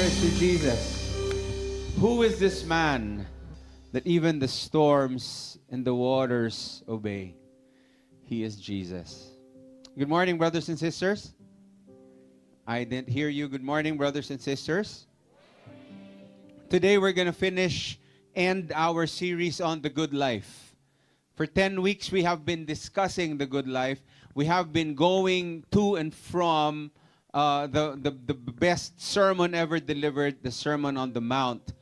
declares to Jesus, "Who is this man that even the storms and the waters obey?" He is Jesus. Good morning, brothers and sisters. I didn't hear you. Good morning, brothers and sisters. Today we're going to end our series on the good life. For 10 weeks we have been discussing the good life. We have been going to and from the best sermon ever delivered, the Sermon on the Mount.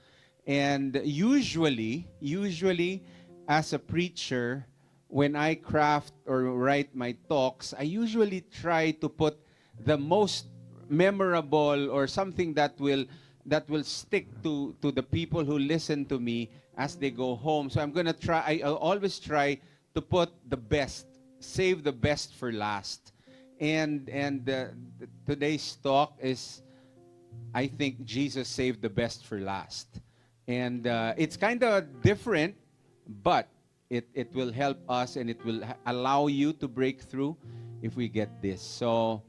And usually, as a preacher, when I craft or write my talks, I usually try to put the most memorable or something that will stick to the people who listen to me as they go home. So I'm gonna try. I always try to put the best, save the best for last. And today's talk is, I think Jesus saved the best for last. And it's kind of different, but it will help us and it will allow you to break through if we get this. So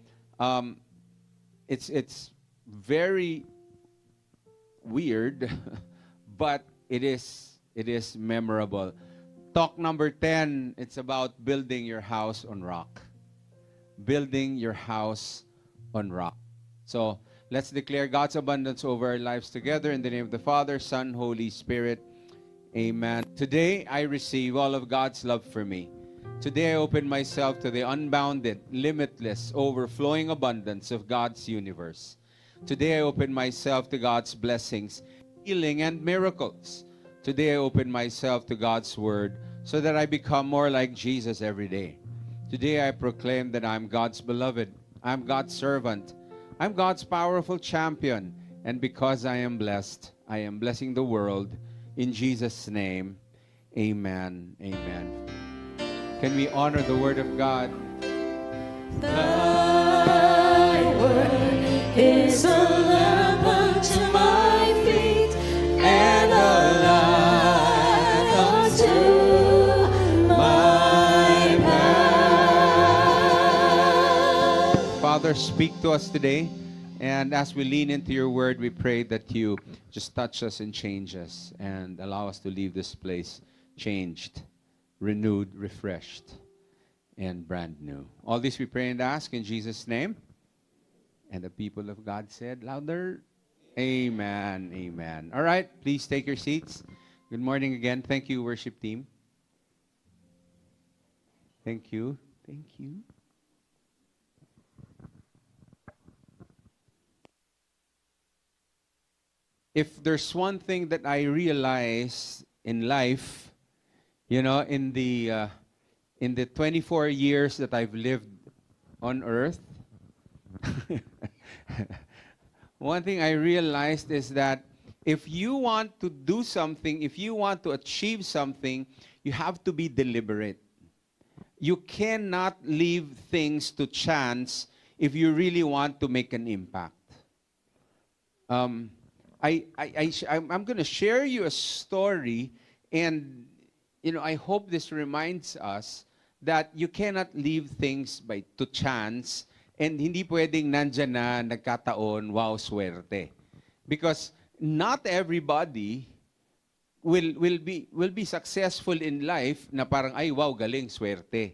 it's very weird, but it is memorable. Talk number 10, it's about building your house on rock. Building your house on rock. So let's declare God's abundance over our lives together in the name of the Father, Son, Holy Spirit. Amen. Today, I receive all of God's love for me. Today, I open myself to the unbounded, limitless, overflowing abundance of God's universe. Today, I open myself to God's blessings, healing, and miracles. Today, I open myself to God's word so that I become more like Jesus every day. Today, I proclaim that I'm God's beloved. I'm God's servant. I'm God's powerful champion. And because I am blessed, I am blessing the world. In Jesus' name, amen. Amen. Can we honor the word of God? Thy word is a lamp unto my feet and a light unto my path. Father, speak to us today. And as we lean into your word, we pray that you just touch us and change us and allow us to leave this place changed, renewed, refreshed, and brand new. All this we pray and ask in Jesus' name. And the people of God said louder, amen, amen. All right, please take your seats. Good morning again. Thank you, worship team. Thank you. Thank you. If there's one thing that I realize in life, you know, in the 24 years that I've lived on earth, one thing I realized is that if you want to do something, if you want to achieve something, you have to be deliberate. You cannot leave things to chance if you really want to make an impact. I'm going to share you a story, and you know, I hope this reminds us that you cannot leave things to chance, and hindi pwedeng nandyan na nagkataon, wow, swerte. Because not everybody will be successful in life na parang, ay, wow, galing, swerte.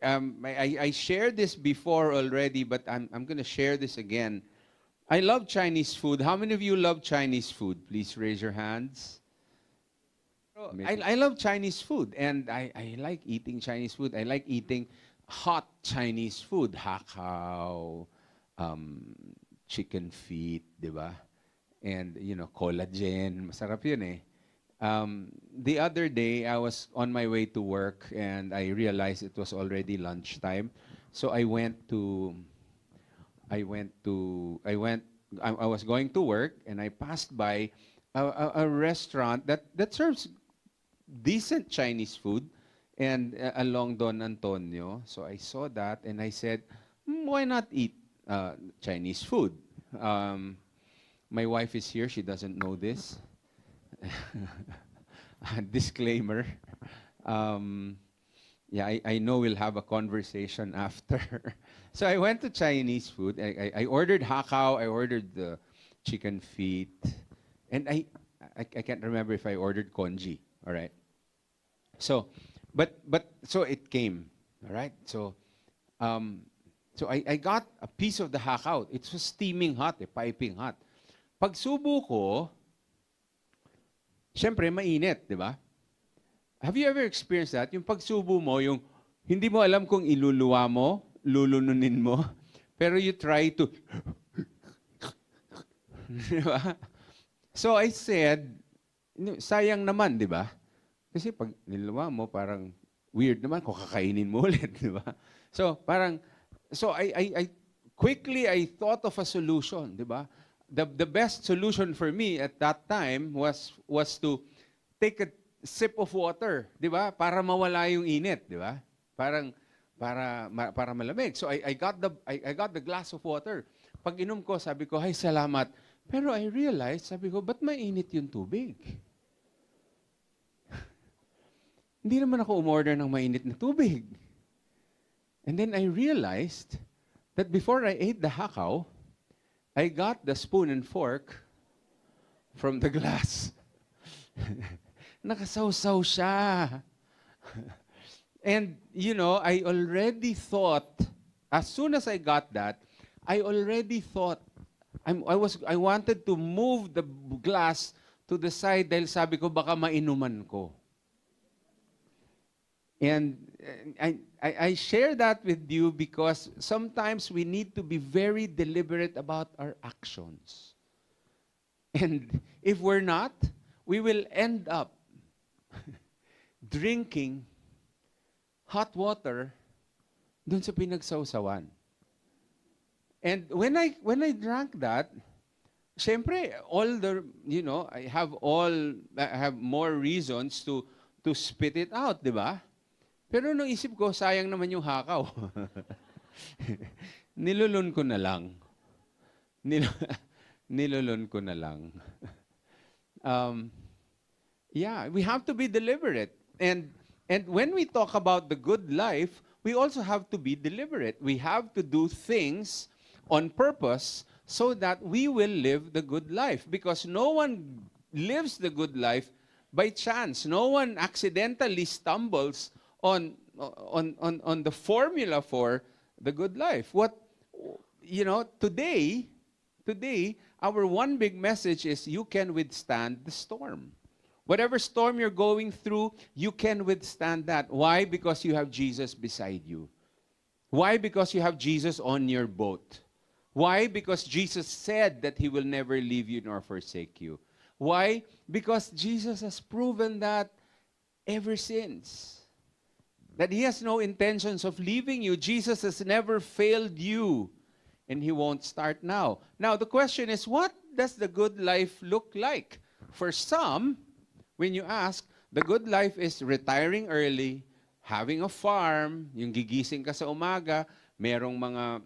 I shared this before already, but I'm going to share this again. I love Chinese food. How many of you love Chinese food? Please raise your hands. I love Chinese food, and I like eating Chinese food. I like eating hot Chinese food. Hakao, chicken feet, di ba? And, you know, collagen. Masarap yun eh. The other day, I was on my way to work, and I realized it was already lunchtime. So I was going to work, and I passed by a restaurant that serves decent Chinese food, and along Don Antonio. So I saw that, and I said, why not eat Chinese food? My wife is here. She doesn't know this. Disclaimer. yeah, I know we'll have a conversation after. So I went to Chinese food. I ordered hakao. I ordered the chicken feet, and I can't remember if I ordered congee. All right. So, so it came. All right. So I got a piece of the hakao. It was steaming hot, piping hot. Pagsubo ko, syempre mainit, di ba? Have you ever experienced that? Yung pagsubo mo, yung hindi mo alam kung iluluwa mo, lulununin mo, pero you try to, di ba? So I said, sayang naman, di ba? Kasi pag niluwa mo, parang weird naman kung kakainin mo ulit, di ba? So parang, so I quickly I thought of a solution, di ba? The best solution for me at that time was to take a sip of water, di ba? Para mawala yung init, di ba? Para malamig. So I got the glass of water. Pag inom ko, sabi ko, "Ay, salamat." Pero I realized, sabi ko, "Ba't mainit yung tubig?" Hindi naman ako umorder ng mainit na tubig. And then I realized that before I ate the hakao, I got the spoon and fork from the glass. Nakasawsaw siya. And, you know, I already thought, as soon as I got that, I already thought, I wanted to move the glass to the side dahil sabi ko, baka mainuman ko. And I share that with you because sometimes we need to be very deliberate about our actions. And if we're not, we will end up drinking hot water dun sa pinagsawsawan. And when I drank that, syempre, I have more reasons to spit it out, di ba? Pero nung isip ko, sayang naman yung hakaw. Nilulun ko na lang. Nilulun ko na lang. Yeah, we have to be deliberate. And when we talk about the good life, we also have to be deliberate. We have to do things on purpose so that we will live the good life. Because no one lives the good life by chance. No one accidentally stumbles on the formula for the good life. Today, our one big message is you can withstand the storm. Whatever storm you're going through, you can withstand that. Why? Because you have Jesus beside you. Why? Because you have Jesus on your boat. Why? Because Jesus said that He will never leave you nor forsake you. Why? Because Jesus has proven that ever since. That He has no intentions of leaving you. Jesus has never failed you. And He won't start now. Now, the question is, what does the good life look like? For some, when you ask, the good life is retiring early, having a farm, yung gigising ka sa umaga, merong mga,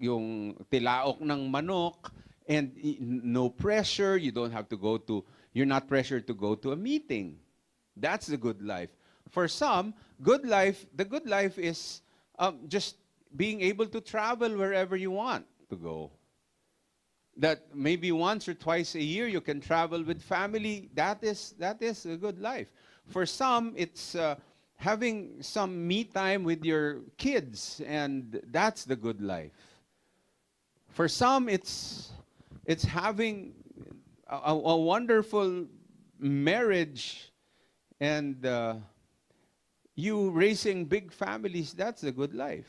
yung tilaok ng manok, and no pressure, you're not pressured to go to a meeting. That's the good life. For some, the good life is just being able to travel wherever you want to go. That maybe once or twice a year you can travel with family. That is a good life. For some, it's having some me time with your kids, and that's the good life. For some, it's having a wonderful marriage. And you raising big families, that's a good life.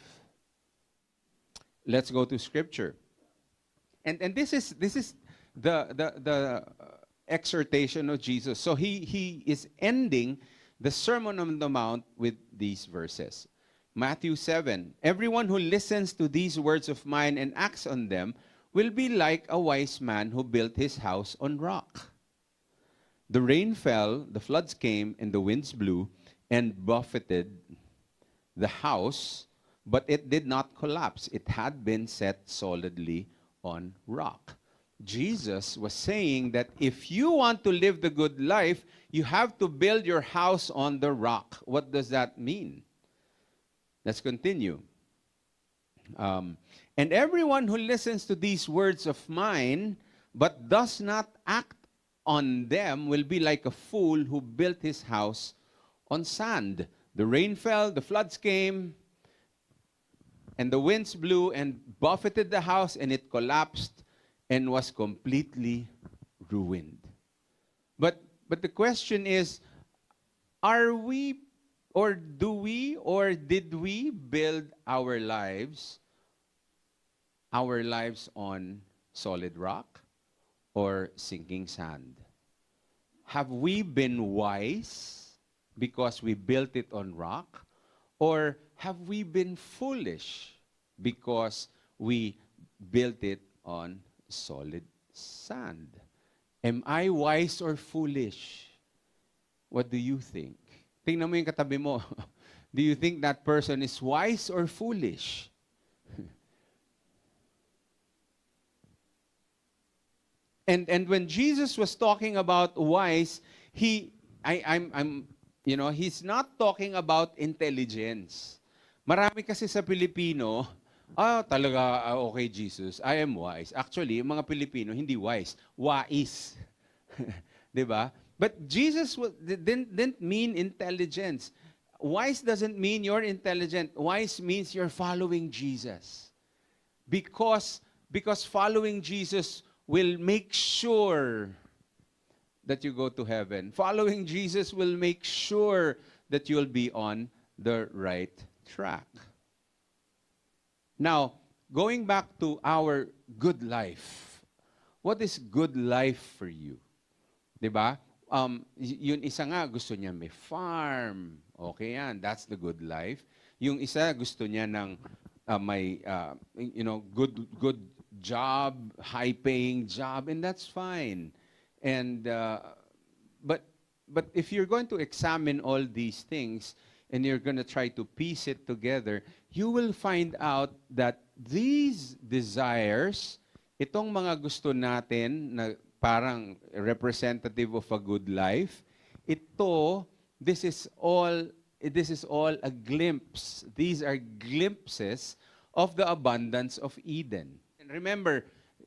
Let's go to Scripture. And this is the exhortation of Jesus. So he is ending the Sermon on the Mount with these verses. Matthew 7, everyone who listens to these words of mine and acts on them will be like a wise man who built his house on rock. The rain fell, the floods came, and the winds blew and buffeted the house, but it did not collapse. It had been set solidly on rock. Jesus was saying that if you want to live the good life, you have to build your house on the rock. What does that mean? Let's continue. And everyone who listens to these words of mine, but does not act on them, will be like a fool who built his house on sand. The rain fell, the floods came, and the winds blew and buffeted the house, and it collapsed and was completely ruined. But the question is, are we, or do we, or did we build our lives on solid rock or sinking sand? Have we been wise because we built it on rock? Or have we been foolish because we built it on solid sand? Am I wise or foolish? What do you think? Tingnan mo yung katabi mo. Do you think that person is wise or foolish? And when Jesus was talking about wise, he's not talking about intelligence. Marami kasi sa Pilipino, okay, Jesus, I am wise. Actually, yung mga Pilipino, hindi wise, wais. Diba? But Jesus didn't mean intelligence. Wise doesn't mean you're intelligent. Wise means you're following Jesus. Because following Jesus will make sure that you go to heaven. Following Jesus will make sure that you'll be on the right track. Now, going back to our good life. What is good life for you? Diba? Yun isa nga, gusto niya may farm. Okay yan, that's the good life. Yung isa, gusto niya ng may, good job, high-paying job, and that's fine. And but if you're going to examine all these things and you're going to try to piece it together, you will find out that these desires, itong mga gusto natin na parang representative of a good life, this is all a glimpse. These are glimpses of the abundance of Eden. And remember,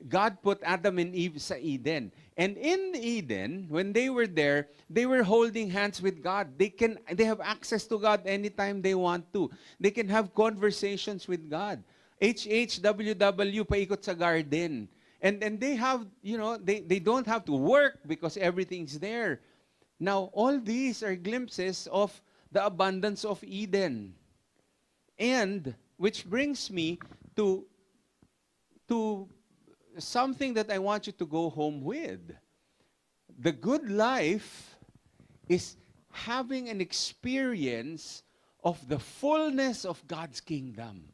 God put Adam and Eve sa Eden. And in Eden, when they were there, they were holding hands with God. They have access to God anytime they want to. They can have conversations with God. HHWW, paikot sa garden. And they have, they don't have to work because everything's there. Now, all these are glimpses of the abundance of Eden. And, which brings me to something that I want you to go home with. The good life is having an experience of the fullness of God's kingdom.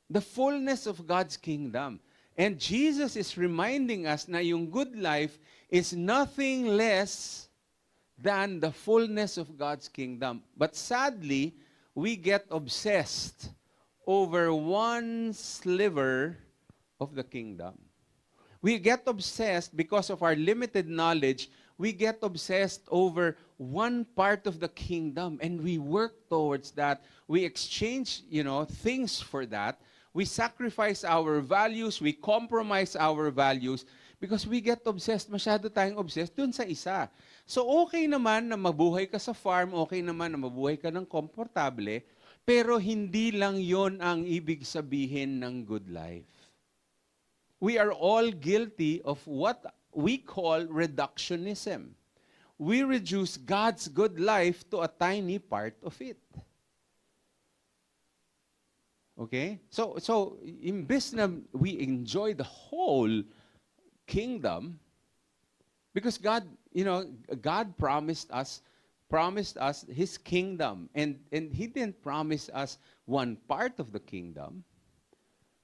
The fullness of God's kingdom. And Jesus is reminding us na yung good life is nothing less than the fullness of God's kingdom. But sadly, we get obsessed over one sliver of the kingdom. We get obsessed because of our limited knowledge. We get obsessed over one part of the kingdom, and we work towards that. We exchange, things for that. We sacrifice our values. We compromise our values because we get obsessed. Masyado tayong obsessed dun sa isa. So okay naman na mabuhay ka sa farm, okay naman na mabuhay ka ng komportable, pero hindi lang yon ang ibig sabihin ng good life. We are all guilty of what we call reductionism. We reduce God's good life to a tiny part of it. Okay? So imbes na we enjoy the whole kingdom, because God promised us His kingdom, and He didn't promise us one part of the kingdom.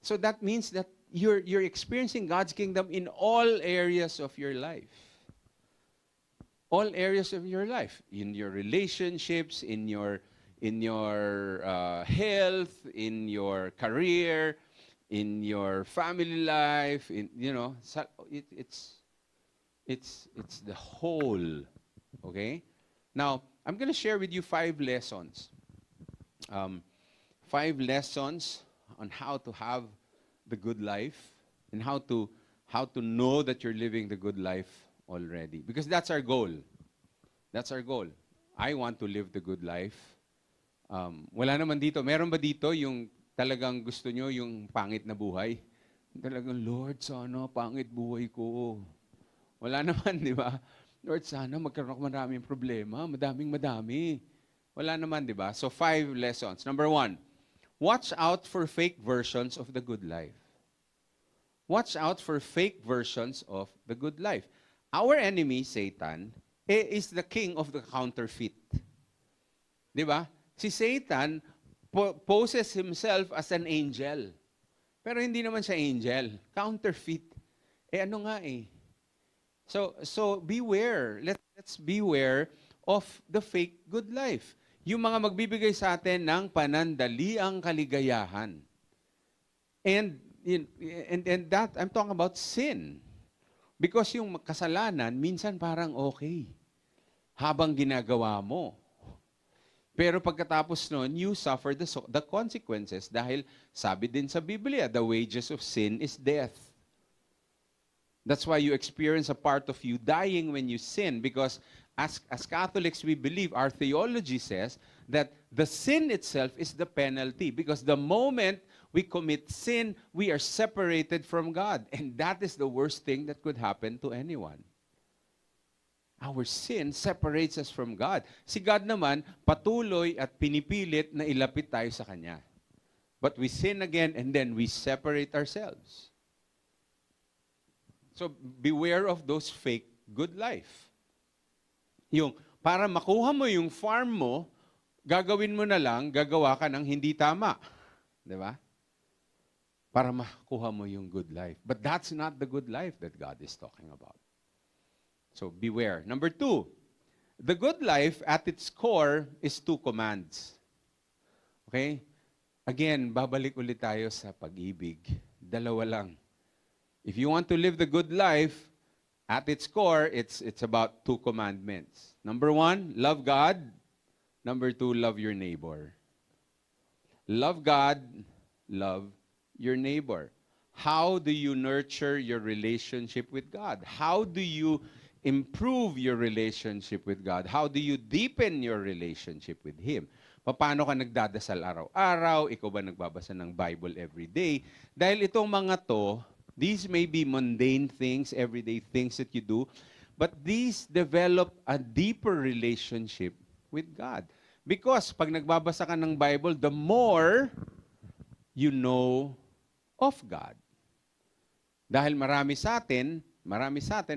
So that means that you're experiencing God's kingdom in all areas of your life. All areas of your life, in your relationships, in your health, in your career, in your family life, it's the whole. Okay? Now, I'm going to share with you 5 lessons. 5 lessons on how to have the good life and how to know that you're living the good life already. Because that's our goal. That's our goal. I want to live the good life. Wala naman dito. Meron ba dito yung talagang gusto nyo yung pangit na buhay? Talagang, Lord, sana pangit buhay ko. Wala naman, di ba? Lord, sana magkaroon ako maraming problema. Madaming. Wala naman, di ba? So 5 lessons. Number 1, watch out for fake versions of the good life. Watch out for fake versions of the good life. Our enemy, Satan, is the king of the counterfeit. Di ba? Si Satan poses himself as an angel. Pero hindi naman siya angel. Counterfeit. Ano nga eh. So beware. Let's beware of the fake good life. Yung mga magbibigay sa atin ng panandaliang kaligayahan. And that, I'm talking about sin. Because yung kasalanan, minsan parang okay. Habang ginagawa mo. Pero pagkatapos nun, you suffer the consequences dahil sabi din sa Biblia, the wages of sin is death. That's why you experience a part of you dying when you sin, because as Catholics, we believe, our theology says that the sin itself is the penalty, because the moment we commit sin, we are separated from God. And that is the worst thing that could happen to anyone. Our sin separates us from God. Si God naman, patuloy at pinipilit na ilapit tayo sa Kanya. But we sin again and then we separate ourselves. So beware of those fake good life. Yung para makuha mo yung farm mo, gagawin mo na lang, gagawa ka ng hindi tama. Di ba? Para makuha mo yung good life. But that's not the good life that God is talking about. So beware. Number 2, the good life at its core is 2 commands. Okay? Again, babalik ulit tayo sa pag-ibig. 2 lang. If you want to live the good life, at its core, it's about 2 commandments. Number 1, love God. Number 2, love your neighbor. Love God, love your neighbor. How do you nurture your relationship with God? How do you improve your relationship with God? How do you deepen your relationship with Him? Paano ka nagdadasal araw-araw? Ikaw ba nagbabasa ng Bible every day? Dahil itong mga to, these may be mundane things, everyday things that you do, but these develop a deeper relationship with God. Because pag nagbabasa ka ng Bible, the more you know of God. Dahil marami sa atin,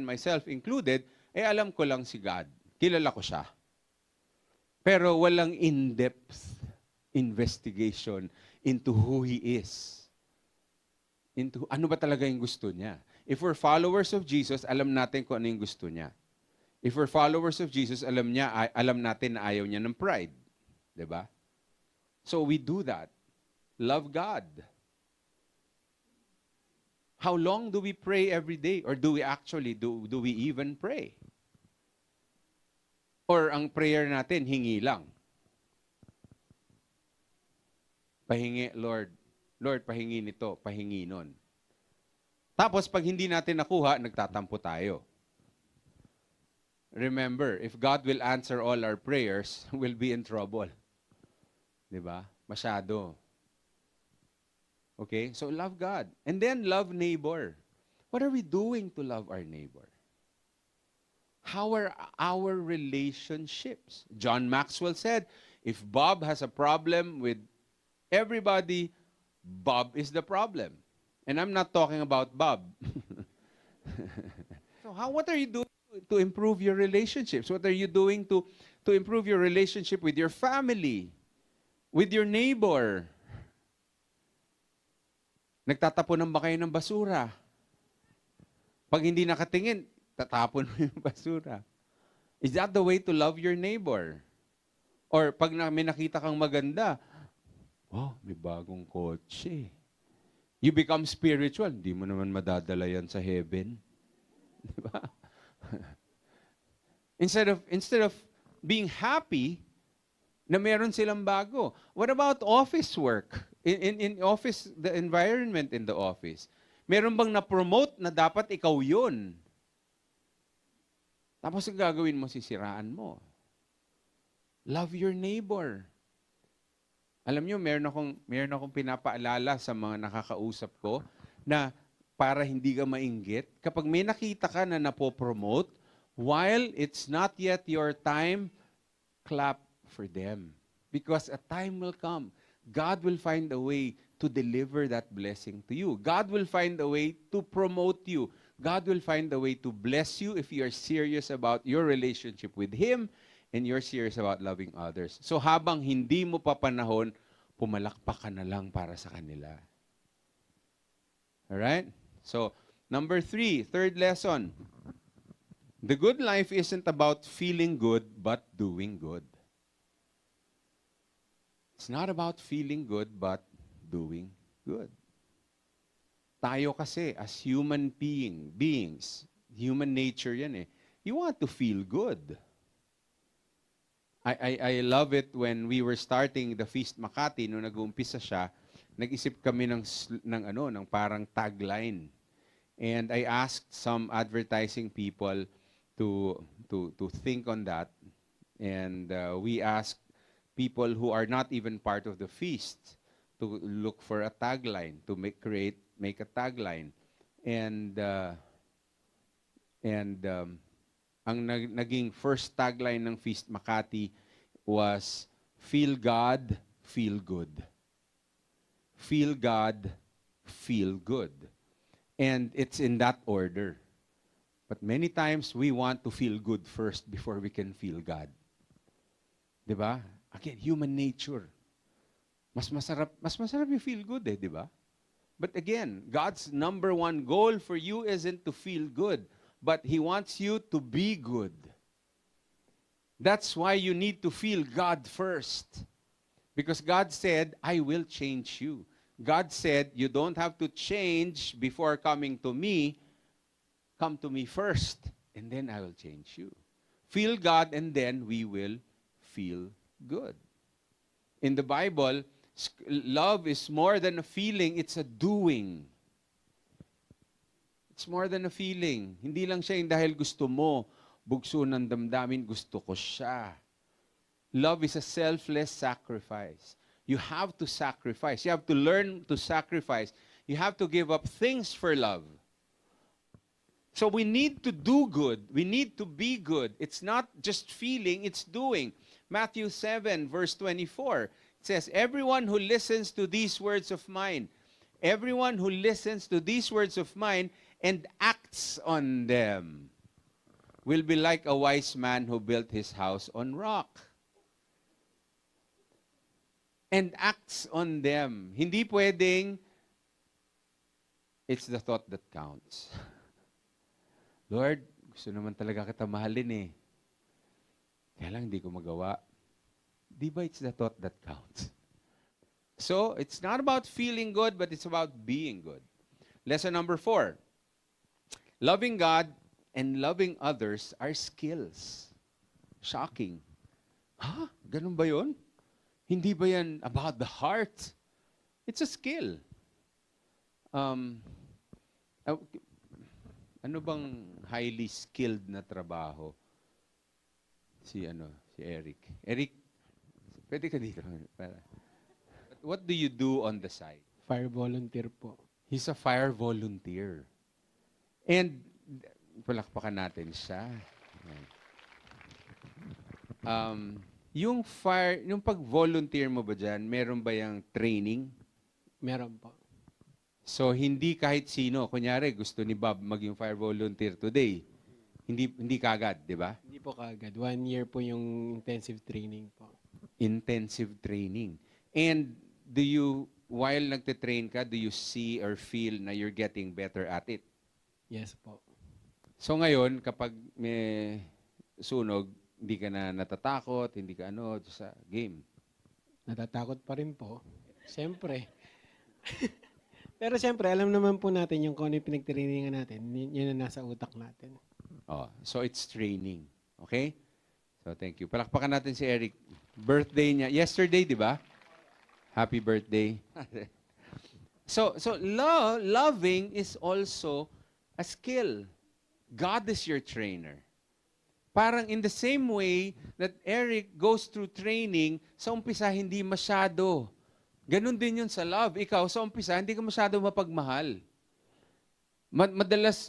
myself included, alam ko lang si God. Kilala ko siya. Pero walang in-depth investigation into who He is. Into ano ba talaga yung gusto niya. If we're followers of Jesus, alam natin kung ano yung gusto niya. If we're followers of Jesus, alam natin na ayaw niya ng pride. Diba? So we do that. Love God. How long do we pray every day? Or do we actually, do we even pray? Or ang prayer natin, hingi lang. Pahingi, Lord. Lord, pahingi nito, pahingi nun. Tapos, pag hindi natin nakuha, nagtatampo tayo. Remember, if God will answer all our prayers, we'll be in trouble. Diba? Masyado. Okay? So, love God. And then, love neighbor. What are we doing to love our neighbor? How are our relationships? John Maxwell said, if Bob has a problem with everybody, Bob is the problem. And I'm not talking about Bob. So, what are you doing to improve your relationships? What are you doing to improve your relationship with your family, with your neighbor? Nagtatapunan ba kayo ng basura? Pag hindi nakatingin, tatapon mo yung basura. Is that the way to love your neighbor? Or pag may nakita kang maganda, oh, may bagong kotse. You become spiritual, hindi mo naman madadala yan sa heaven. Di ba? Instead of being happy na meron silang bago. What about office work? In office, the environment in the office. Meron bang na-promote na dapat ikaw yun? Tapos ang gagawin mo, sisiraan mo. Love your neighbor. Alam nyo, meron akong pinapaalala sa mga nakakausap ko na para hindi ka mainggit, kapag may nakita ka na napopromote, while it's not yet your time, clap for them. Because a time will come. God will find a way to deliver that blessing to you. God will find a way to promote you. God will find a way to bless you if you are serious about your relationship with Him and you're serious about loving others. So habang hindi mo pa panahon, pumalakpak ka na lang para sa kanila. Alright? So, number 3, third lesson. The good life isn't about feeling good, but doing good. It's not about feeling good, but doing good. Tayo kasi, as human beings, human nature yan eh, you want to feel good. I love it when we were starting the Feast Makati, nung nag-uumpisa siya, nag-isip kami ng parang tagline. And I asked some advertising people to think on that. And we asked people who are not even part of the feast to look for a tagline, to make a tagline. And ang naging first tagline ng Feast Makati was, Feel God, Feel Good. Feel God, Feel Good. And it's in that order. But many times, we want to feel good first before we can feel God. Diba? Again, human nature. Mas masarap yung feel good eh, diba? But again, God's number one goal for you isn't to feel good, but He wants you to be good. That's why you need to feel God first. Because God said, I will change you. God said, you don't have to change before coming to me. Come to me first, and then I will change you. Feel God, and then we will feel good. In the Bible, love is more than a feeling, it's a doing. It's more than a feeling. Hindi lang siya yung dahil gusto mo, bugso ng damdamin, gusto ko siya. Love is a selfless sacrifice. You have to sacrifice. You have to learn to sacrifice. You have to give up things for love. So we need to do good. We need to be good. It's not just feeling, it's doing. Matthew 7, verse 24, it says, everyone who listens to these words of mine, everyone who listens to these words of mine and acts on them will be like a wise man who built his house on rock. And acts on them. Hindi pwedeng, it's the thought that counts. Lord, gusto naman talaga kita mahalin eh. Kaya lang hindi ko magawa. Di ba it's the thought that counts? So, it's not about feeling good, but it's about being good. Lesson number 4. Loving God and loving others are skills. Shocking. Ha? Ganun ba yun? Hindi ba yan about the heart? It's a skill. Ano bang highly skilled na trabaho? Si Eric. Eric, pwede ka dito. What do you do on the side? Fire volunteer po. He's a fire volunteer. And, palakpakan natin siya. Yung pag-volunteer mo ba dyan, meron ba yung training? Meron po. So, hindi kahit sino. Kunyari, gusto ni Bob maging fire volunteer today. Hindi kagad, di ba? Hindi po kaagad. 1 year po yung intensive training po. Intensive training. And while nagte-train ka, do you see or feel na you're getting better at it? Yes po. So ngayon, kapag may sunog, hindi ka na natatakot, hindi ka sa game. Natatakot pa rin po. Siyempre. Pero siyempre, alam naman po natin yung kung ano yung pinagtrainingan natin, yun ang nasa utak natin. Oh, so it's training. Okay? So thank you. Palakpakan natin si Eric. Birthday niya. Yesterday, di ba? Happy birthday. So loving is also a skill. God is your trainer. Parang in the same way that Eric goes through training, sa umpisa hindi masyado. Ganon din yun sa love. Ikaw, sa umpisa, hindi ka masyado mapagmahal. Madalas,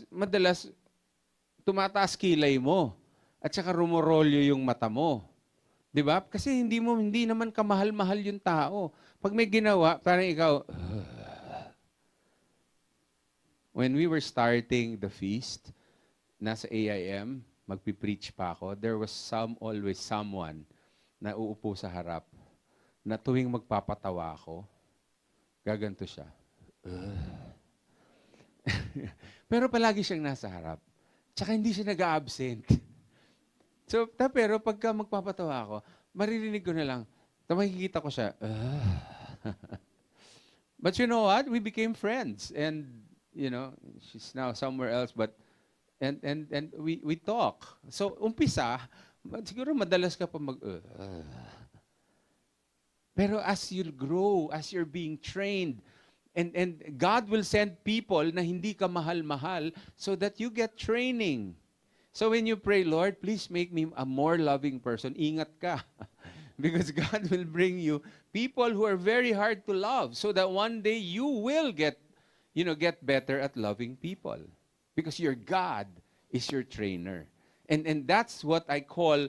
tumataas kilay mo. At saka rumorolyo yung mata mo. Di ba? Kasi hindi naman kamahal-mahal yung tao. Pag may ginawa, parang ikaw, when we were starting the feast, nasa AIM, magpipreach pa ako, there was always someone na uupo sa harap na tuwing magpapatawa ako, gaganto siya. Pero palagi siyang nasa harap. Tsaka hindi siya nag-a-absent. So, pero pagka magpapatawa ako, maririnig ko na lang, makikita ko siya. But you know what? We became friends. And, she's now somewhere else, and we talk. So, umpisa, siguro madalas ka pa Pero as you grow, as you're being trained, and God will send people na hindi ka mahal-mahal so that you get training. So when you pray, Lord, please make me a more loving person, ingat ka. Because God will bring you people who are very hard to love so that one day you will get better at loving people. Because your God is your trainer. And that's what I call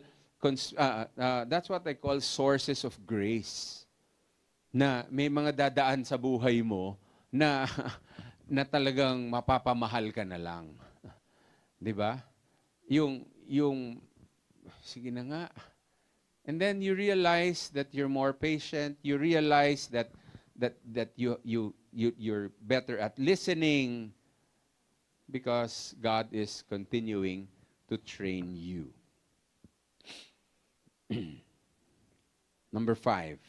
sources of grace. Na may mga dadaan sa buhay mo na na talagang mapapamahal ka na lang. 'Di ba? Yung sige na nga. And then you realize that you're more patient, you realize that you're better at listening because God is continuing to train you. Number 5.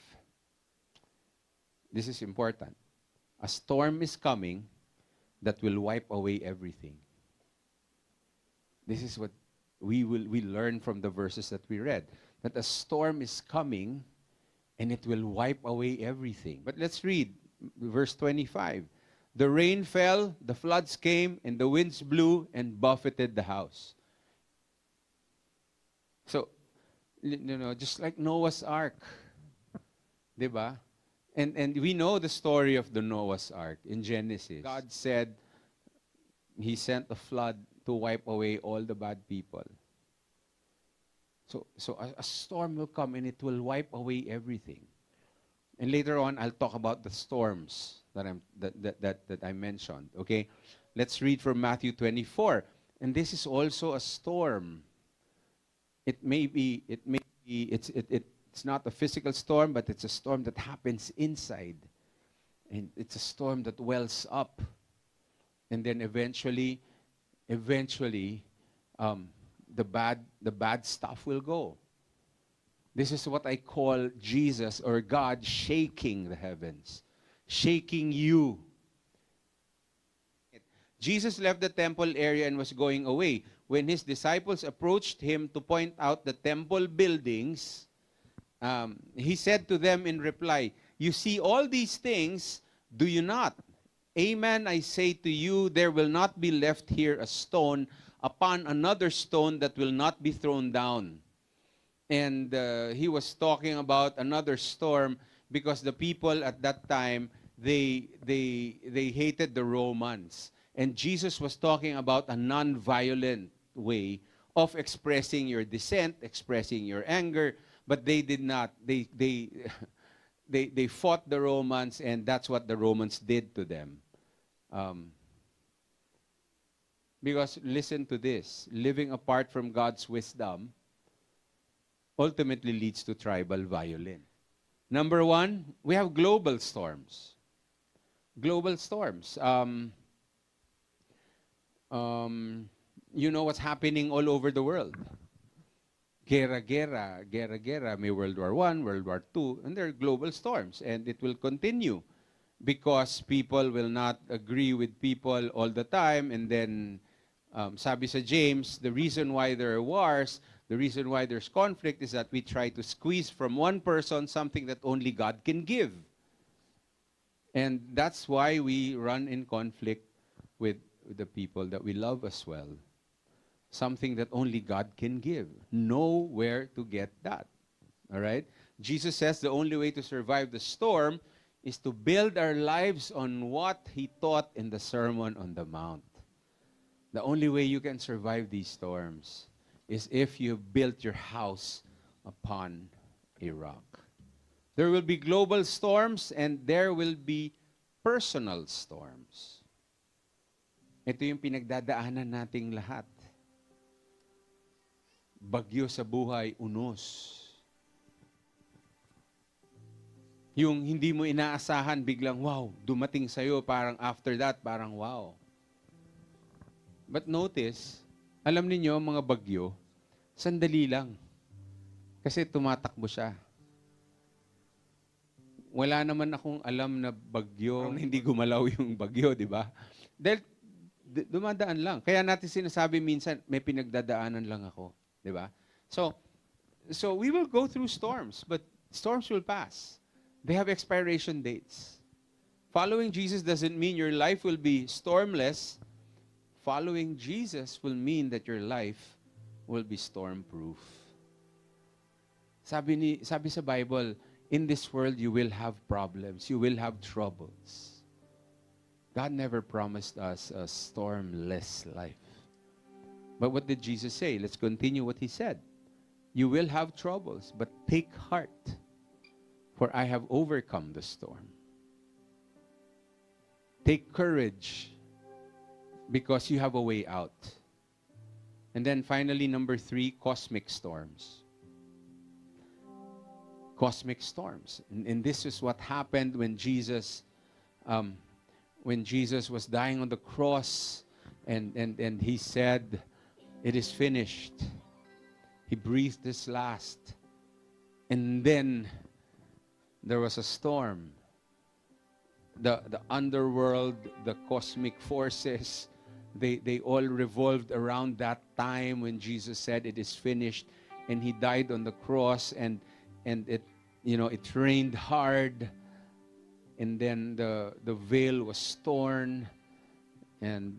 This is important. A storm is coming that will wipe away everything. This is what we learn from the verses that we read. That a storm is coming and it will wipe away everything. But let's read verse 25. The rain fell, the floods came, and the winds blew and buffeted the house. So, just like Noah's Ark. Diba? And we know the story of the Noah's Ark in Genesis. God said He sent a flood to wipe away all the bad people. So a storm will come and it will wipe away everything. And later on, I'll talk about the storms that I mentioned. Okay, let's read from Matthew 24. And this is also a storm. It's not a physical storm, but it's a storm that happens inside. And it's a storm that wells up. And then eventually, the bad stuff will go. This is what I call Jesus or God shaking the heavens, shaking you. Jesus left the temple area and was going away. When his disciples approached him to point out the temple buildings, he said to them in reply, "You see all these things, do you not? Amen, I say to you, there will not be left here a stone upon another stone that will not be thrown down." And he was talking about another storm because the people at that time, they hated the Romans. And Jesus was talking about a non-violent way of expressing your dissent, expressing your anger, but they did not. They fought the Romans, and that's what the Romans did to them. Because listen to this, living apart from God's wisdom ultimately leads to tribal violence. Number 1, we have global storms. Global storms. You know what's happening all over the world. Guerra. May World War I, World War II, and there are global storms, and it will continue. because people will not agree with people all the time. And then, sabi sa James, the reason why there are wars, the reason why there's conflict is that we try to squeeze from one person something that only God can give. And that's why we run in conflict with the people that we love as well. Something that only God can give. Know where to get that. All right? Jesus says the only way to survive the storm is to build our lives on what He taught in the Sermon on the Mount. The only way you can survive these storms is if you built your house upon a rock. There will be global storms and there will be personal storms. Ito yung pinagdadaanan nating lahat. Bagyo sa buhay, unos. Yung hindi mo inaasahan, biglang, wow, dumating sa'yo, parang after that, parang wow. But notice, alam niyo mga bagyo, sandali lang. Kasi tumatakbo siya. Wala naman akong alam na bagyo, na hindi gumalaw yung bagyo, di ba? Dahil dumadaan lang. Kaya natin sinasabi minsan, may pinagdadaanan lang ako. Di ba? So we will go through storms, but storms will pass. They have expiration dates. Following Jesus doesn't mean your life will be stormless. Following Jesus will mean that your life will be storm-proof. Sabi sa Bible, in this world you will have problems, you will have troubles. God never promised us a stormless life. But what did Jesus say? Let's continue what He said. You will have troubles, but take heart, for I have overcome the storm. Take courage, because you have a way out. And then finally, number 3, cosmic storms. Cosmic storms. And this is what happened when Jesus was dying on the cross and He said, "It is finished." He breathed His last. And then there was a storm. The underworld, the cosmic forces, they all revolved around that time when Jesus said, "It is finished," and He died on the cross, and it rained hard, and then the veil was torn, and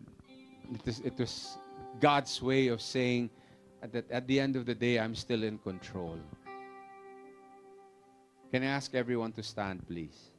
it was God's way of saying that at the end of the day, I'm still in control. Can I ask everyone to stand, please?